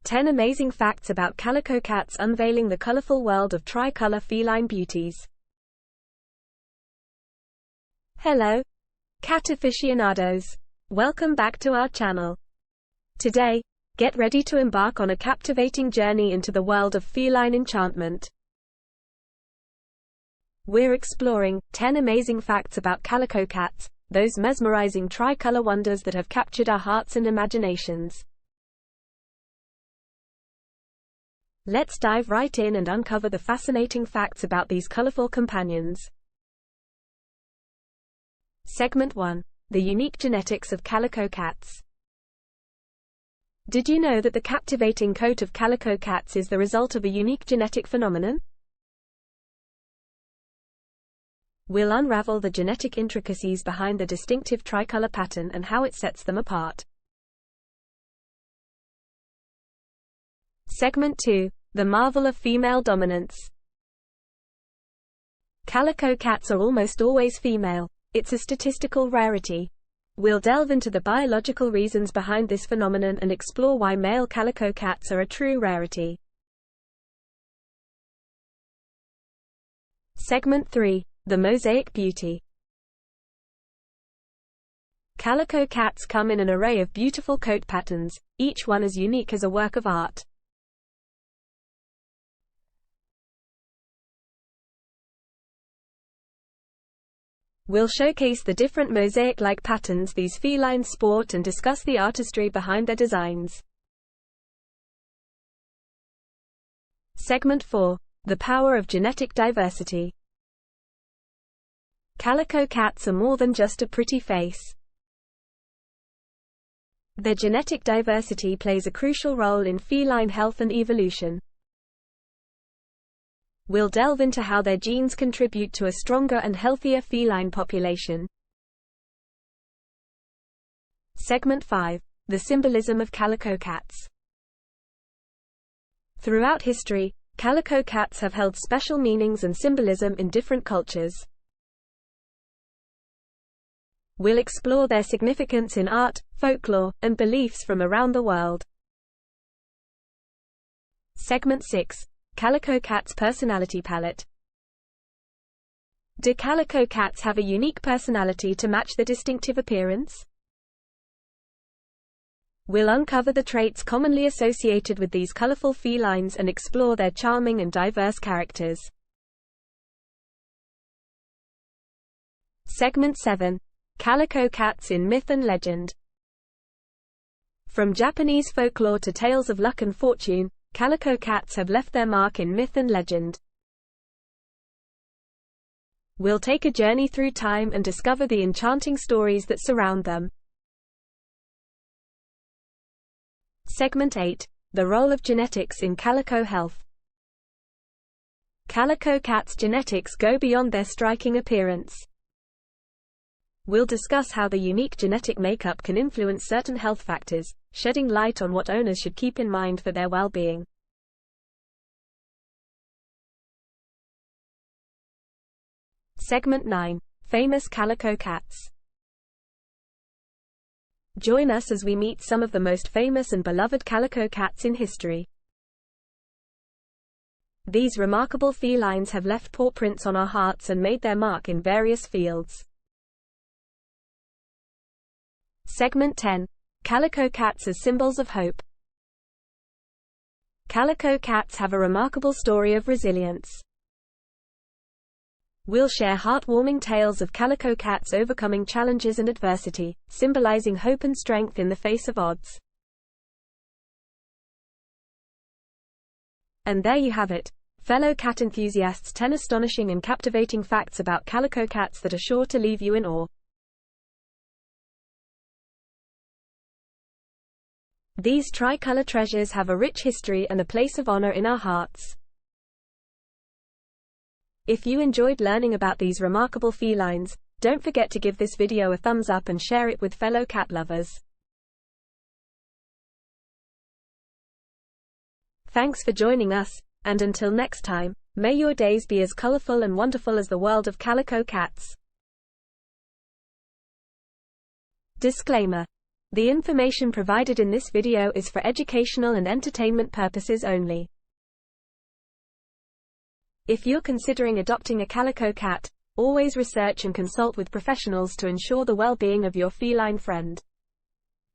10 amazing facts about calico cats, unveiling the colorful world of tricolor feline beauties. Hello, cat aficionados. Welcome back to our channel. Today, get ready to embark on a captivating journey into the world of feline enchantment. We're exploring 10 amazing facts about calico cats, those mesmerizing tricolor wonders that have captured our hearts and imaginations. Let's dive right in and uncover the fascinating facts about these colorful companions. Segment 1. The unique genetics of calico cats. Did you know that the captivating coat of calico cats is the result of a unique genetic phenomenon? We'll unravel the genetic intricacies behind the distinctive tricolor pattern and how it sets them apart. Segment 2. The marvel of female dominance. Calico cats are almost always female. It's a statistical rarity. We'll delve into the biological reasons behind this phenomenon and explore why male calico cats are a true rarity. Segment 3. The mosaic beauty. Calico cats come in an array of beautiful coat patterns, each one as unique as a work of art. We'll showcase the different mosaic-like patterns these felines sport and discuss the artistry behind their designs. Segment 4. The power of genetic diversity. Calico cats are more than just a pretty face. Their genetic diversity plays a crucial role in feline health and evolution. We'll delve into how their genes contribute to a stronger and healthier feline population. Segment 5. The symbolism of calico cats. Throughout history, calico cats have held special meanings and symbolism in different cultures. We'll explore their significance in art, folklore, and beliefs from around the world. Segment 6. Calico cats' personality palette. Do calico cats have a unique personality to match the distinctive appearance? We'll uncover the traits commonly associated with these colorful felines and explore their charming and diverse characters. Segment 7. Calico cats in myth and legend. From Japanese folklore to tales of luck and fortune, calico cats have left their mark in myth and legend. We'll take a journey through time and discover the enchanting stories that surround them. Segment 8. The role of genetics in calico health. Calico cats' genetics go beyond their striking appearance. We'll discuss how the unique genetic makeup can influence certain health factors, shedding light on what owners should keep in mind for their well-being. Segment 9. Famous calico cats. Join us as we meet some of the most famous and beloved calico cats in history. These remarkable felines have left paw prints on our hearts and made their mark in various fields. Segment 10. Calico cats as symbols of hope. Calico cats have a remarkable story of resilience. We'll share heartwarming tales of calico cats overcoming challenges and adversity, symbolizing hope and strength in the face of odds. And there you have it, fellow cat enthusiasts, 10 astonishing and captivating facts about calico cats that are sure to leave you in awe. These tricolor treasures have a rich history and a place of honor in our hearts. If you enjoyed learning about these remarkable felines, don't forget to give this video a thumbs up and share it with fellow cat lovers. Thanks for joining us, and until next time, may your days be as colorful and wonderful as the world of calico cats. Disclaimer. The information provided in this video is for educational and entertainment purposes only. If you're considering adopting a calico cat, always research and consult with professionals to ensure the well-being of your feline friend.